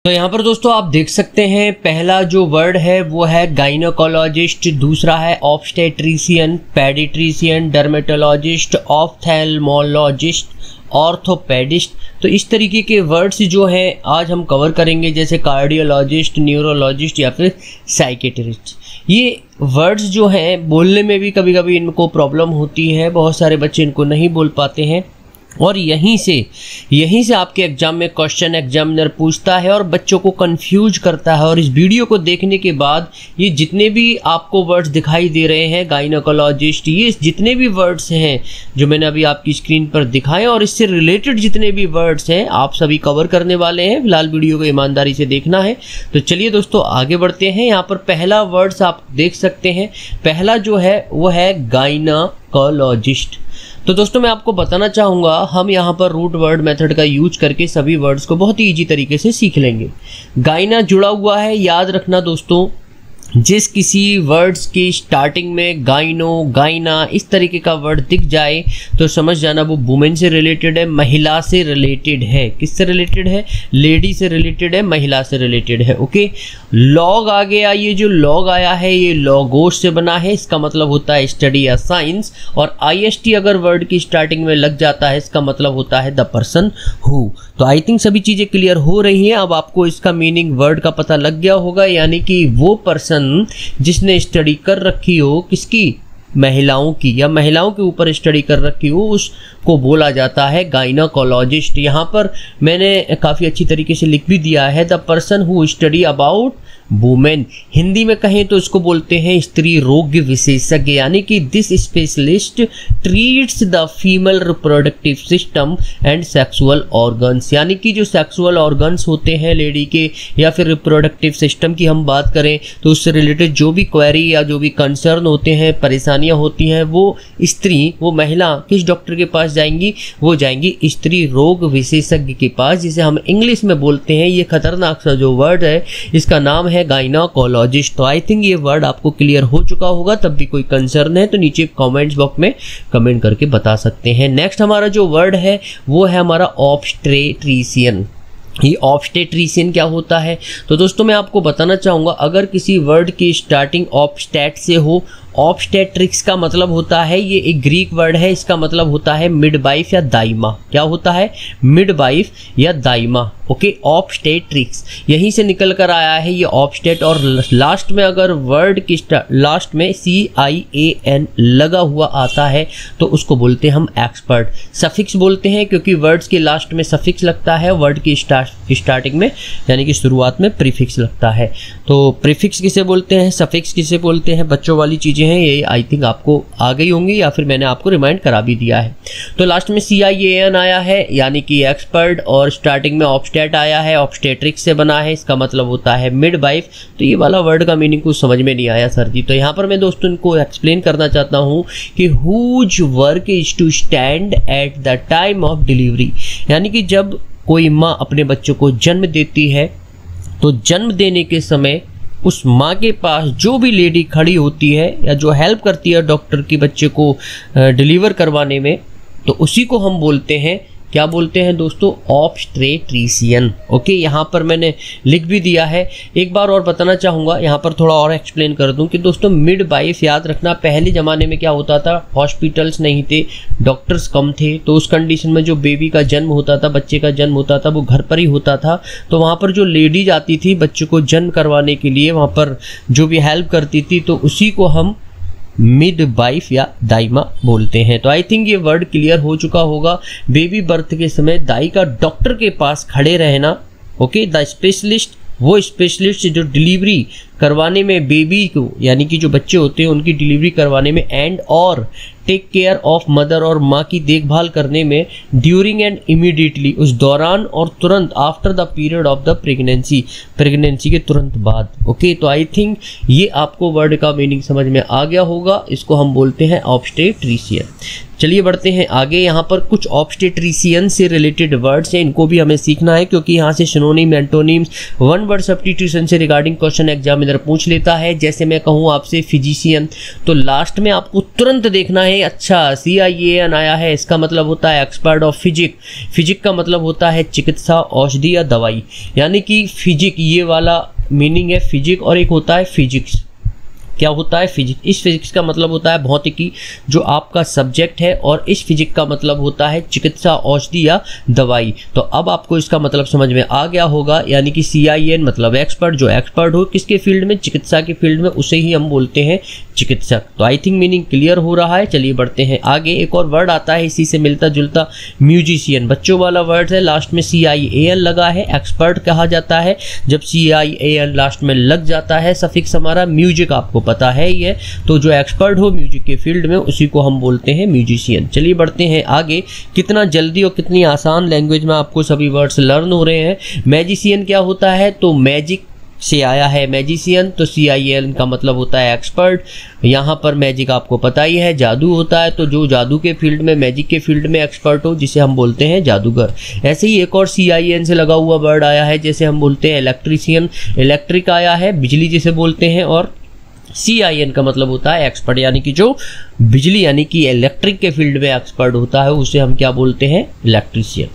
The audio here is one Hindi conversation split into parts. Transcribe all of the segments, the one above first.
तो यहाँ पर दोस्तों आप देख सकते हैं पहला जो वर्ड है वो है गाइनोकोलॉजिस्ट, दूसरा है obstetrician, paediatrician, dermatologist, ophthalmologist, orthopaedist. तो इस तरीके के वर्ड्स जो हैं आज हम कवर करेंगे, जैसे कार्डियोलॉजिस्ट, न्यूरोलॉजिस्ट या फिर साइकेट्रिस्ट। ये वर्ड्स जो हैं बोलने में भी कभी कभी इनको प्रॉब्लम होती है, बहुत सारे बच्चे इनको नहीं बोल पाते हैं और यहीं से आपके एग्जाम में क्वेश्चन एग्जामिनर पूछता है और बच्चों को कंफ्यूज करता है। और इस वीडियो को देखने के बाद ये जितने भी आपको वर्ड्स दिखाई दे रहे हैं, गाइनोकोलॉजिस्ट, ये जितने भी वर्ड्स हैं जो मैंने अभी आपकी स्क्रीन पर दिखाए और इससे रिलेटेड जितने भी वर्ड्स हैं आप सभी कवर करने वाले हैं। फिलहाल वीडियो को ईमानदारी से देखना है। तो चलिए दोस्तों आगे बढ़ते हैं। यहाँ पर पहला वर्ड्स आप देख सकते हैं, पहला जो है वो है गाइनोकोलॉजिस्ट। तो दोस्तों मैं आपको बताना चाहूँगा, हम यहाँ पर रूट वर्ड मेथड का यूज करके सभी वर्ड्स को बहुत ही ईजी तरीके से सीख लेंगे। गाइना जुड़ा हुआ है, याद रखना दोस्तों, जिस किसी वर्ड्स की स्टार्टिंग में गाइनो, गाइना इस तरीके का वर्ड दिख जाए तो समझ जाना वो वुमेन से रिलेटेड है, महिला से रिलेटेड है। किससे रिलेटेड है? लेडी से रिलेटेड है, महिला से रिलेटेड है। ओके, लॉग आ गया, ये जो लॉग आया है ये लॉगोस से बना है, इसका मतलब होता है स्टडी या साइंस। और IST अगर वर्ड की स्टार्टिंग में लग जाता है इसका मतलब होता है द पर्सन हु। तो आई थिंक सभी चीज़ें क्लियर हो रही हैं। अब आपको इसका मीनिंग वर्ड का पता लग गया होगा, यानी कि वो पर्सन जिसने स्टडी कर रखी हो, किसकी? महिलाओं की, या महिलाओं के ऊपर स्टडी कर रखी हो, उसको बोला जाता है गाइनोकोलॉजिस्ट। यहाँ पर मैंने काफ़ी अच्छी तरीके से लिख भी दिया है, the person who study about women. Hindi में कहें तो इसको बोलते हैं स्त्री रोग विशेषज्ञ, यानी कि this specialist treats the female reproductive system and sexual organs. यानी कि जो सेक्सुअल ऑर्गन्स होते हैं लेडी के या फिर रिप्रोडक्टिव सिस्टम की हम बात करें तो उससे रिलेटेड जो भी क्वेरी या जो भी कंसर्न होते हैं, परेशानियां होती हैं, वो स्त्री, वो महिला किस डॉक्टर के पास जाएंगी? वो जाएंगी स्त्री रोग विशेषज्ञ के पास, जिसे हम इंग्लिश में बोलते हैं, ये खतरनाक सा जो वर्ड है इसका नाम है गाइनोकोलॉजिस्ट। तो आई थिंक ये वर्ड आपको क्लियर हो चुका होगा। तब भी कोई कंसर्न है तो नीचे कमेंट्स बॉक्स में कमेंट करके बता सकते हैं। नेक्स्ट हमारा जो वर्ड है वो है हमारा ऑब्स्टेट्रिशियन। ये ऑब्स्टेट्रिशियन क्या होता है? तो दोस्तों मैं आपको बताना चाहूँगा, अगर किसी वर्ड की स्टार्टिंग ऑब्स्टेट से हो, ऑब्स्टेट्रिक्स का मतलब होता है, ये एक ग्रीक वर्ड है, इसका मतलब होता है मिडवाइफ या दाइमा। क्या होता है? मिडवाइफ या दाइमा। ओके, ऑब्स्टेट्रिक्स यहीं से निकल कर आया है ये ऑब्स्टेट। और लास्ट में अगर वर्ड की लास्ट में CIAN लगा हुआ आता है तो उसको बोलते हैं हम एक्सपर्ट। सफिक्स बोलते हैं क्योंकि वर्ड्स के लास्ट में सफिक्स लगता है, वर्ड की स्टार्टिंग में यानी कि शुरुआत में प्रीफिक्स लगता है। तो प्रीफिक्स किसे बोलते हैं, सफिक्स किसे बोलते हैं, बच्चों वाली चीज़ें हैं, ये आई थिंक आपको आ गई होंगी या फिर मैंने आपको रिमाइंड करा भी दिया है। तो लास्ट में CIAN आया है यानी कि एक्सपर्ट, और स्टार्टिंग में ऑब्स्टेट आया है, ऑब्स्टेट्रिक्स से बना है, इसका मतलब होता है मिडवाइफ। तो ये वाला वर्ड का मीनिंग कुछ समझ में नहीं आया सर जी, तो यहाँ पर मैं दोस्तों इनको एक्सप्लेन करना चाहता हूँ कि whose work is to stand at the time of delivery. यानी कि जब कोई माँ अपने बच्चों को जन्म देती है तो जन्म देने के समय उस माँ के पास जो भी लेडी खड़ी होती है या जो हेल्प करती है डॉक्टर की बच्चे को डिलीवर करवाने में, तो उसी को हम बोलते हैं, क्या बोलते हैं दोस्तों? ऑब्स्टेट्रिशियन। ओके, यहाँ पर मैंने लिख भी दिया है। एक बार और बताना चाहूँगा, यहाँ पर थोड़ा और एक्सप्लेन कर दूँ कि दोस्तों मिडवाइफ याद रखना, पहले ज़माने में क्या होता था, हॉस्पिटल्स नहीं थे, डॉक्टर्स कम थे, तो उस कंडीशन में जो बेबी का जन्म होता था, बच्चे का जन्म होता था, वो घर पर ही होता था। तो वहाँ पर जो लेडीज आती थी बच्चे को जन्म करवाने के लिए, वहाँ पर जो भी हेल्प करती थी, तो उसी को हम मिडवाइफ या दाइमा बोलते हैं। तो आई थिंक ये वर्ड क्लियर हो चुका होगा। बेबी बर्थ के समय दाई का डॉक्टर के पास खड़े रहना। ओके, द स्पेशलिस्ट, वो स्पेशलिस्ट जो डिलीवरी करवाने में बेबी को, यानी कि जो बच्चे होते हैं उनकी डिलीवरी करवाने में, एंड और टेक केयर ऑफ मदर, और माँ की देखभाल करने में, ड्यूरिंग एंड इमीडिएटली, उस दौरान और तुरंत, after the period of the pregnancy, pregnancy के तुरंत बाद। ओके, तो आई थिंक ये आपको वर्ड का मीनिंग समझ में आ गया होगा। इसको हम बोलते हैं ऑब्स्टेट्रिशियन। चलिए बढ़ते हैं आगे। यहाँ पर कुछ ऑब्स्टेट्रिशियन से रिलेटेड वर्ड्स हैं, इनको भी हमें सीखना है क्योंकि यहाँ से synonym, antonyms, one word substitution से रिगार्डिंग क्वेश्चन एग्जामिनर एग्जामिनर पूछ लेता है। जैसे मैं कहूँ आपसे फिजिशियन, तो लास्ट में आपको तुरंत देखना है, अच्छा CIAN आया है, इसका मतलब होता है एक्सपर्ट ऑफ फिजिक। फिजिक का मतलब होता है चिकित्सा, औषधि या दवाई, यानी कि फिजिक ये वाला मीनिंग है फिजिक, और एक होता है फिजिक्स। क्या होता है? फिजिक्स। इस फिजिक्स का मतलब होता है भौतिकी, जो आपका सब्जेक्ट है, और इस फिजिक्स का मतलब होता है चिकित्सा, औषधि या दवाई। तो अब आपको इसका मतलब समझ में आ गया होगा, यानी कि CIAN मतलब एक्सपर्ट, जो एक्सपर्ट हो किसके फील्ड में? चिकित्सा के फील्ड में, उसे ही हम बोलते हैं चिकित्सक। तो आई थिंक मीनिंग क्लियर हो रहा है। चलिए बढ़ते हैं आगे। एक और वर्ड आता है इसी से मिलता जुलता, म्यूजिशियन। बच्चों वाला वर्ड है, लास्ट में CIAN लगा है। एक्सपर्ट कहा जाता है जब CIAN लास्ट में लग जाता है। सफिक्स हमारा म्यूजिक आपको पता है ही है, तो जो एक्सपर्ट हो म्यूजिक के फील्ड में उसी को हम बोलते हैं म्यूजिशियन। चलिए बढ़ते हैं आगे। कितना जल्दी और कितनी आसान लैंग्वेज में आपको सभी वर्ड्स लर्न हो रहे हैं। मैजिशियन क्या होता है? तो मैजिक से आया है मैजिशियन, तो CIAN का मतलब होता है एक्सपर्ट। यहाँ पर मैजिक आपको पता ही है, जादू होता है, तो जो जादू के फील्ड में, मैजिक के फील्ड में एक्सपर्ट हो, जिसे हम बोलते हैं जादूगर। ऐसे ही एक और CIAN से लगा हुआ वर्ड आया है, जैसे हम बोलते हैं इलेक्ट्रीशियन। इलेक्ट्रिक आया है, बिजली जिसे बोलते हैं, और CIN का मतलब होता है एक्सपर्ट, यानी कि जो बिजली यानी कि इलेक्ट्रिक के फील्ड में एक्सपर्ट होता है उसे हम क्या बोलते हैं? इलेक्ट्रीशियन।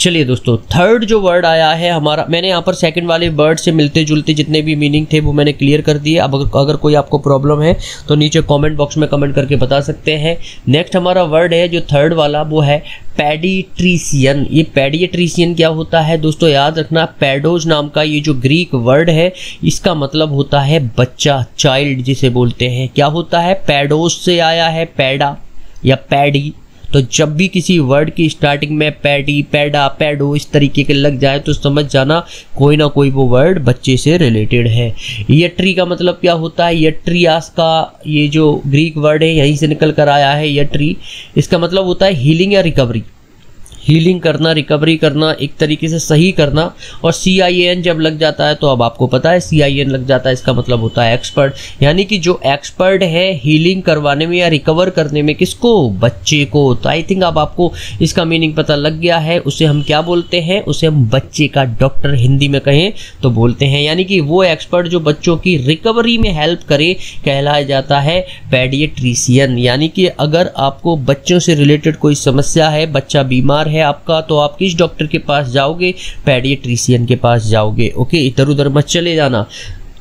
चलिए दोस्तों, थर्ड जो वर्ड आया है हमारा, मैंने यहाँ पर सेकंड वाले वर्ड से मिलते जुलते जितने भी मीनिंग थे वो मैंने क्लियर कर दिए। अब अगर कोई आपको प्रॉब्लम है तो नीचे कमेंट बॉक्स में कमेंट करके बता सकते हैं। नेक्स्ट हमारा वर्ड है जो थर्ड वाला, वो है पेडिट्रिशियन। ये पेडिट्रिशियन क्या होता है दोस्तों? याद रखना, पेडोज नाम का ये जो ग्रीक वर्ड है, इसका मतलब होता है बच्चा, चाइल्ड जिसे बोलते हैं। क्या होता है? पेडोज से आया है, पैडा या पैडी। तो जब भी किसी वर्ड की स्टार्टिंग में पैडी, पैडा, पैडो इस तरीके के लग जाए तो समझ जाना कोई ना कोई वो वर्ड बच्चे से रिलेटेड है। यट्री का मतलब क्या होता है? यट्रियास का ये जो ग्रीक वर्ड है यहीं से निकल कर आया है यट्री। इसका मतलब होता है हीलिंग या रिकवरी, हीलिंग करना, रिकवरी करना, एक तरीके से सही करना। और CIAN जब लग जाता है तो अब आपको पता है CIN लग जाता है, इसका मतलब होता है एक्सपर्ट, यानी कि जो एक्सपर्ट है हीलिंग करवाने में या रिकवर करने में, किसको? बच्चे को। तो आई थिंक अब आपको इसका मीनिंग पता लग गया है। उसे हम क्या बोलते हैं? उसे हम बच्चे का डॉक्टर हिंदी में कहें तो बोलते हैं, यानी कि वो एक्सपर्ट जो बच्चों की रिकवरी में हेल्प करे कहलाया जाता है पेडियाट्रिशियन। यानी कि अगर आपको बच्चों से रिलेटेड कोई समस्या है, बच्चा बीमार है आपका, तो आप किस डॉक्टर के पास जाओगे? पेडियाट्रिशियन के पास जाओगे। ओके, इधर उधर मत चले जाना।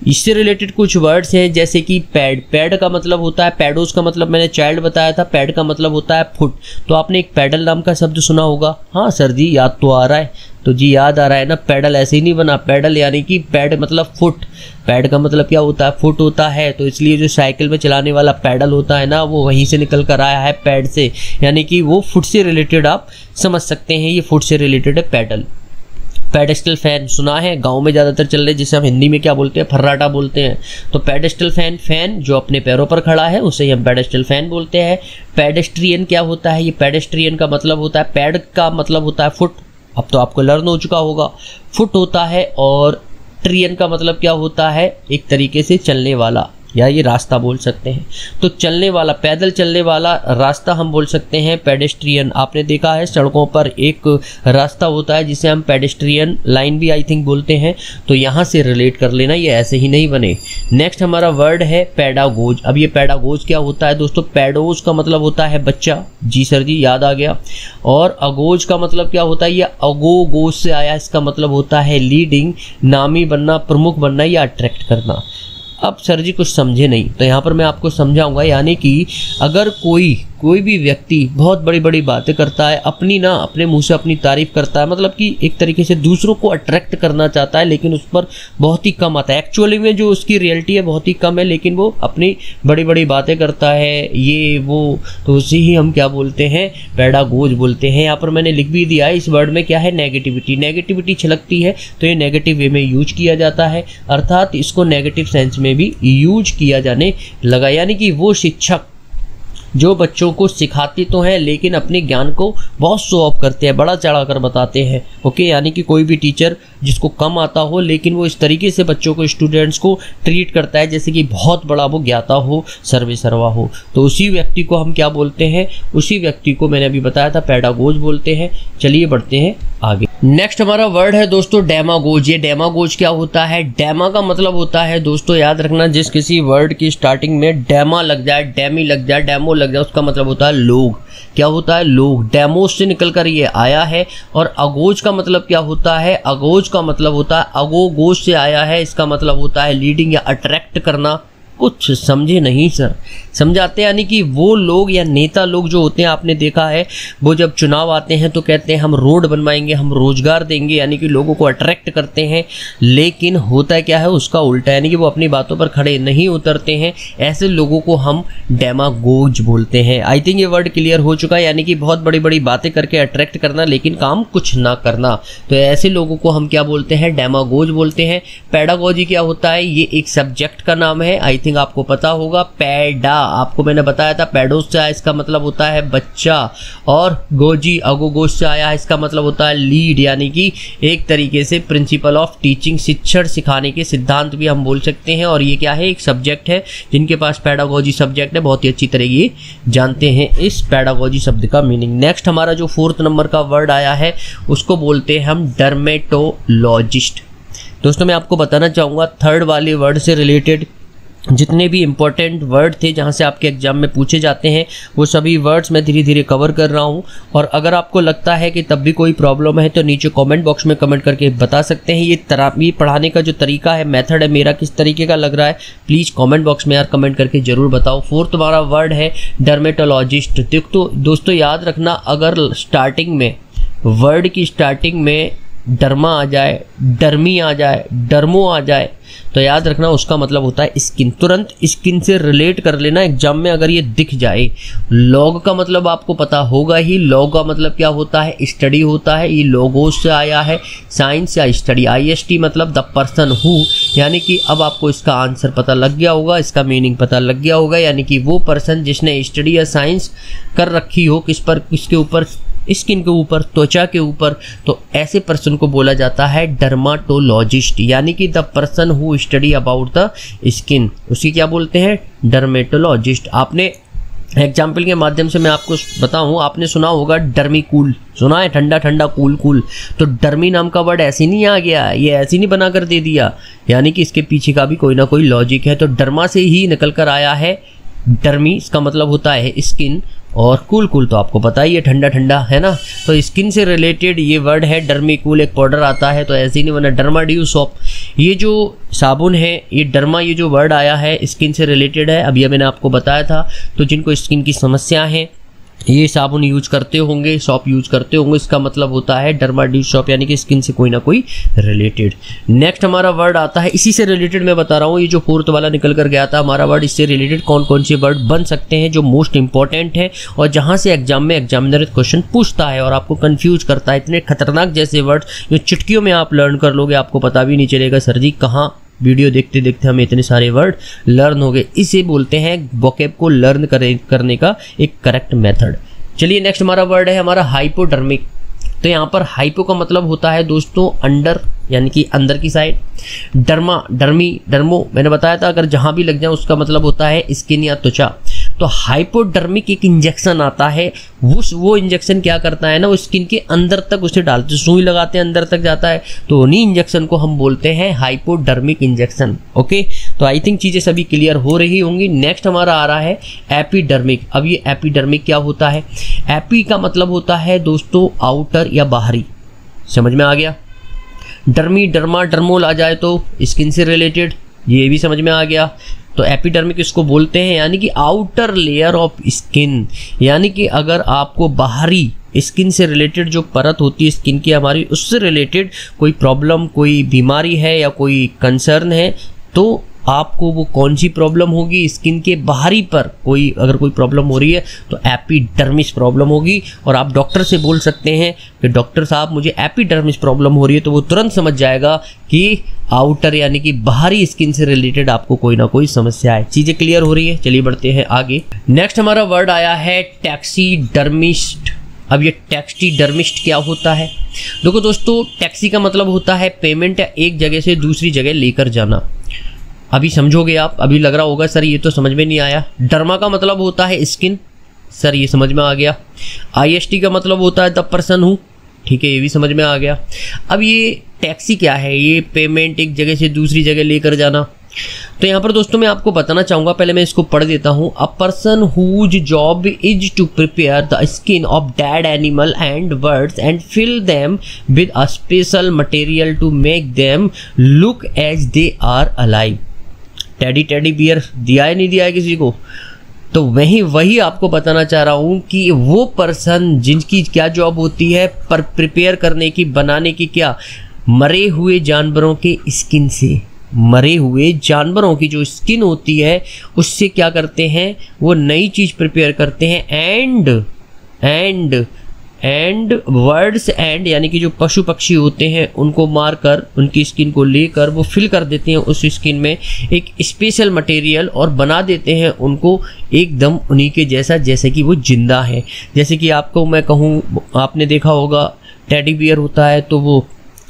इससे रिलेटेड कुछ वर्ड्स हैं जैसे कि पैड। पैड का मतलब होता है, पैडोस का मतलब मैंने चाइल्ड बताया था, पैड का मतलब होता है फुट। तो आपने एक पैडल नाम का शब्द सुना होगा। हाँ सर जी, याद तो आ रहा है। तो जी याद आ रहा है ना, पैडल ऐसे ही नहीं बना, पैडल यानी कि पैड मतलब फुट। पैड का मतलब क्या होता है? फुट होता है। तो इसलिए जो साइकिल में चलाने वाला पैडल होता है ना, वो वहीं से निकल कर आया है पैड से, यानी कि वो फुट से रिलेटेड आप समझ सकते हैं, ये फुट से रिलेटेड है पैडल। पेडेस्टल फैन सुना है, गांव में ज़्यादातर चल रहे, जिसे हम हिंदी में क्या बोलते हैं? फर्राटा बोलते हैं। तो पेडेस्टल फैन, फैन जो अपने पैरों पर खड़ा है उसे हम पेडेस्टल फैन बोलते हैं। पेडेस्ट्रियन क्या होता है? ये पेडेस्ट्रियन का मतलब होता है, पैड का मतलब होता है फुट। अब तो आपको लर्न हो चुका होगा, फुट होता है। और ट्रियन का मतलब क्या होता है? एक तरीके से चलने वाला, या ये रास्ता बोल सकते हैं। तो चलने वाला, पैदल चलने वाला रास्ता हम बोल सकते हैं पेडेस्ट्रियन। आपने देखा है सड़कों पर एक रास्ता होता है जिसे हम पेडेस्ट्रियन लाइन भी आई थिंक बोलते हैं। तो यहाँ से रिलेट कर लेना, ये ऐसे ही नहीं बने। नेक्स्ट हमारा वर्ड है पेडागोज। अब ये पेडागोज क्या होता है दोस्तों? पेडोज का मतलब होता है बच्चा। जी सर जी, याद आ गया। और अगोज का मतलब क्या होता है? ये अगोगोज से आया, इसका मतलब होता है लीडिंग, नामी बनना, प्रमुख बनना या अट्रैक्ट करना। अब सर जी कुछ समझे नहीं, तो यहाँ पर मैं आपको समझाऊंगा। यानी कि अगर कोई भी व्यक्ति बहुत बड़ी बड़ी बातें करता है, अपने मुंह से अपनी तारीफ करता है, मतलब कि एक तरीके से दूसरों को अट्रैक्ट करना चाहता है, लेकिन उस पर बहुत ही कम आता है। एक्चुअली में जो उसकी रियलिटी है बहुत ही कम है, लेकिन वो अपनी बड़ी बड़ी बातें करता है, ये वो, तो उसे ही हम क्या बोलते हैं? पेडागोज बोलते हैं। यहाँ पर मैंने लिख भी दिया है, इस वर्ड में क्या है? नेगेटिविटी। नेगेटिविटी छलकती है तो ये नेगेटिव वे में यूज किया जाता है, अर्थात इसको नेगेटिव सेंस में भी यूज किया जाने लगा। यानी कि वो शिक्षक जो बच्चों को सिखाते तो हैं लेकिन अपने ज्ञान को बहुत शो ऑफ करते हैं, बड़ा चढ़ा कर बताते हैं। ओके, यानी कि कोई भी टीचर जिसको कम आता हो लेकिन वो इस तरीके से बच्चों को, स्टूडेंट्स को ट्रीट करता है जैसे कि बहुत बड़ा वो ज्ञाता हो, सर्वे सर्वा हो, तो उसी व्यक्ति को हम क्या बोलते हैं? उसी व्यक्ति को मैंने अभी बताया था पेडागोज बोलते हैं। चलिए बढ़ते हैं आगे। नेक्स्ट हमारा वर्ड है दोस्तों डेमागोज। ये डेमागोज क्या होता है? डेमा का मतलब होता है दोस्तों, याद रखना, जिस किसी वर्ड की स्टार्टिंग में डेमा लग जाए, डेमी लग जाए, डेमो लग जाए, उसका मतलब होता है लोग। क्या होता है? लोग। डेमोस से निकल कर ये आया है। और अगोज का मतलब क्या होता है? अगोज का मतलब होता है, अगोगोज से आया है, इसका मतलब होता है लीडिंग या अट्रैक्ट करना। कुछ समझे नहीं सर? समझाते हैं, यानी कि वो लोग या नेता लोग जो होते हैं, आपने देखा है वो जब चुनाव आते हैं तो कहते हैं हम रोड बनवाएंगे, हम रोजगार देंगे, यानी कि लोगों को अट्रैक्ट करते हैं, लेकिन होता है क्या है? उसका उल्टा, यानी कि वो अपनी बातों पर खड़े नहीं उतरते हैं। ऐसे लोगों को हम डेमागोज बोलते हैं। आई थिंक ये वर्ड क्लियर हो चुका है, यानी कि बहुत बड़ी बड़ी बातें करके अट्रैक्ट करना लेकिन काम कुछ ना करना, तो ऐसे लोगों को हम क्या बोलते हैं? डेमागोज बोलते हैं। पेडागोजी क्या होता है? ये एक सब्जेक्ट का नाम है, आई थिंक आपको पता होगा। पैडा, आपको मैंने बताया था, पैडोस से आया, इसका मतलब होता है बच्चा। और गोजी, अगोगोज से आया है, इसका मतलब होता है लीड, यानी कि एक तरीके से प्रिंसिपल ऑफ टीचिंग, शिक्षण सिखाने के सिद्धांत भी हम बोल सकते हैं। और ये क्या है? एक सब्जेक्ट है। जिनके पास पेडागोजी सब्जेक्ट है बहुत ही अच्छी तरह ये जानते हैं इस पेडागोजी शब्द का मीनिंग। नेक्स्ट हमारा जो 4th नंबर का वर्ड आया है उसको बोलते हैं हम डर्मेटोलॉजिस्ट। दोस्तों मैं आपको बताना चाहूँगा 3rd वाले वर्ड से रिलेटेड जितने भी इंपॉर्टेंट वर्ड थे जहाँ से आपके एग्जाम में पूछे जाते हैं वो सभी वर्ड्स मैं धीरे धीरे कवर कर रहा हूँ। और अगर आपको लगता है कि तब भी कोई प्रॉब्लम है तो नीचे कमेंट बॉक्स में कमेंट करके बता सकते हैं। ये पढ़ाने का जो तरीका है, मेथड है मेरा, किस तरीके का लग रहा है प्लीज़ कमेंट बॉक्स में यार कमेंट करके ज़रूर बताओ। 4th हमारा वर्ड है डर्मेटोलॉजिस्ट। तो दोस्तों याद रखना, अगर स्टार्टिंग में वर्ड की स्टार्टिंग में डर्मा आ जाए, डर्मी आ जाए, डर्मो आ जाए तो याद रखना उसका मतलब होता है स्किन। तुरंत स्किन से रिलेट कर लेना एग्जाम में अगर ये दिख जाए। लॉग का मतलब आपको पता होगा ही। लॉग का मतलब क्या होता है? स्टडी होता है। ये लोगोस से आया है, साइंस या स्टडी। IST मतलब द पर्सन हु, यानी कि अब आपको इसका आंसर पता लग गया होगा, इसका मीनिंग पता लग गया होगा, यानी कि वो पर्सन जिसने स्टडी या साइंस कर रखी हो, किस पर, किसके ऊपर? स्किन के ऊपर, त्वचा के ऊपर। तो ऐसे पर्सन को बोला जाता है डर्माटोलॉजिस्ट, यानी कि the person who study about the skin, उसी क्या बोलते हैं? डर्मेटोलॉजिस्ट। आपने एग्जाम्पल के माध्यम से मैं आपको बताऊं, आपने सुना होगा डर्मी कूल, सुना है? ठंडा ठंडा, कूल कूल। तो डर्मी नाम का वर्ड ऐसे नहीं आ गया, ये ऐसे नहीं बना कर दे दिया, यानी कि इसके पीछे का भी कोई ना कोई लॉजिक है। तो डर्मा से ही निकल कर आया है डर्मी, इसका मतलब होता है स्किन। और कूल कूल तो आपको पता ही है, ठंडा ठंडा, है ना? तो स्किन से रिलेटेड ये वर्ड है डर्मी कूल। एक पाउडर आता है तो ऐसे ही नहीं बना, डर्माड्यू सोप। ये जो साबुन है, ये डर्मा, ये जो वर्ड आया है स्किन से रिलेटेड है, अभी मैंने आपको बताया था। तो जिनको स्किन की समस्या है ये साबुन यूज करते होंगे, सॉप यूज करते होंगे, इसका मतलब होता है डर्माड्यू सॉप, यानी कि स्किन से कोई ना कोई रिलेटेड। नेक्स्ट हमारा वर्ड आता है, इसी से रिलेटेड मैं बता रहा हूँ, ये जो 4th वाला निकल कर गया था हमारा वर्ड, इससे रिलेटेड कौन कौन से वर्ड बन सकते हैं जो मोस्ट इंपॉर्टेंट है और जहाँ से एग्जाम में एग्जामिनर क्वेश्चन पूछता है और आपको कन्फ्यूज करता है। इतने खतरनाक जैसे वर्ड जो चुटकियों में आप लर्न कर लोगे, आपको पता भी नहीं चलेगा सर जी कहाँ वीडियो देखते देखते हमें इतने सारे वर्ड लर्न हो गए। इसे बोलते हैं वोकैब को लर्न करने का एक करेक्ट मेथड। चलिए नेक्स्ट हमारा वर्ड है हमारा हाइपोडर्मिक। तो यहाँ पर हाइपो का मतलब होता है दोस्तों अंडर, यानी कि अंदर की साइड। डर्मा, डर्मी, डर्मो मैंने बताया था, अगर जहाँ भी लग जाए उसका मतलब होता है स्किन या त्वचा। तो हाइपोडर्मिक एक इंजेक्शन आता है, वो इंजेक्शन क्या करता है ना, वो स्किन के अंदर तक उसे डालते, सुई लगाते हैं अंदर तक जाता है, तो उन्हीं इंजेक्शन को हम बोलते हैं हाइपोडर्मिक इंजेक्शन। ओके, तो आई थिंक चीज़ें सभी क्लियर हो रही होंगी। नेक्स्ट हमारा आ रहा है एपिडर्मिक। अब ये एपिडर्मिक क्या होता है? एपी का मतलब होता है दोस्तों आउटर या बाहरी, समझ में आ गया? डर्मी, डर्मा, डर्मोल आ जाए तो स्किन से रिलेटेड, ये भी समझ में आ गया। तो एपिडर्मिक इसको बोलते हैं, यानी कि आउटर लेयर ऑफ स्किन, यानी कि अगर आपको बाहरी स्किन से रिलेटेड जो परत होती है स्किन की हमारी, उससे रिलेटेड कोई प्रॉब्लम, कोई बीमारी है या कोई कंसर्न है, तो आपको वो कौन सी प्रॉब्लम होगी? स्किन के बाहरी पर कोई अगर कोई प्रॉब्लम हो रही है तो एपिडर्मिस प्रॉब्लम होगी। और आप डॉक्टर से बोल सकते हैं कि डॉक्टर साहब मुझे एपिडर्मिस प्रॉब्लम हो रही है, तो वो तुरंत समझ जाएगा कि आउटर यानी कि बाहरी स्किन से रिलेटेड आपको कोई ना कोई समस्या है। चीजें क्लियर हो रही है, चलिए बढ़ते हैं आगे। नेक्स्ट हमारा वर्ड आया है टैक्सीडर्मिस्ट। अब ये टैक्सीडर्मिस्ट क्या होता है? देखो दोस्तों, टैक्सी का मतलब होता है पेमेंट या एक जगह से दूसरी जगह लेकर जाना। अभी समझोगे आप, अभी लग रहा होगा सर ये तो समझ में नहीं आया। डर्मा का मतलब होता है स्किन, सर ये समझ में आ गया। IST का मतलब होता है द पर्सन हूँ, ठीक है, ये भी समझ में आ गया। अब ये टैक्सी क्या है? ये पेमेंट एक जगह से दूसरी जगह लेकर जाना। तो यहाँ पर दोस्तों मैं आपको बताना चाहूँगा, पहले मैं इसको पढ़ देता हूँ। A person whose job is to prepare the skin of dead animal and birds and fill them with a special material to make them look as they are alive. Teddy bear दिया है, नहीं दिया है किसी को? तो वही आपको बताना चाह रहा हूँ कि वो पर्सन जिनकी क्या जॉब होती है, पर प्रिपेयर करने की, बनाने की, क्या, मरे हुए जानवरों के स्किन से, मरे हुए जानवरों की जो स्किन होती है उससे क्या करते हैं, वो नई चीज़ प्रिपेयर करते हैं। एंड वर्ड्स एंड यानी कि जो पशु पक्षी होते हैं उनको मारकर उनकी स्किन को लेकर वो फिल कर देते हैं उस स्किन में एक स्पेशल मटेरियल और बना देते हैं उनको एकदम उन्हीं के जैसा, जैसे कि वो जिंदा है। जैसे कि आपको मैं कहूँ, आपने देखा होगा टेडी बियर होता है तो वो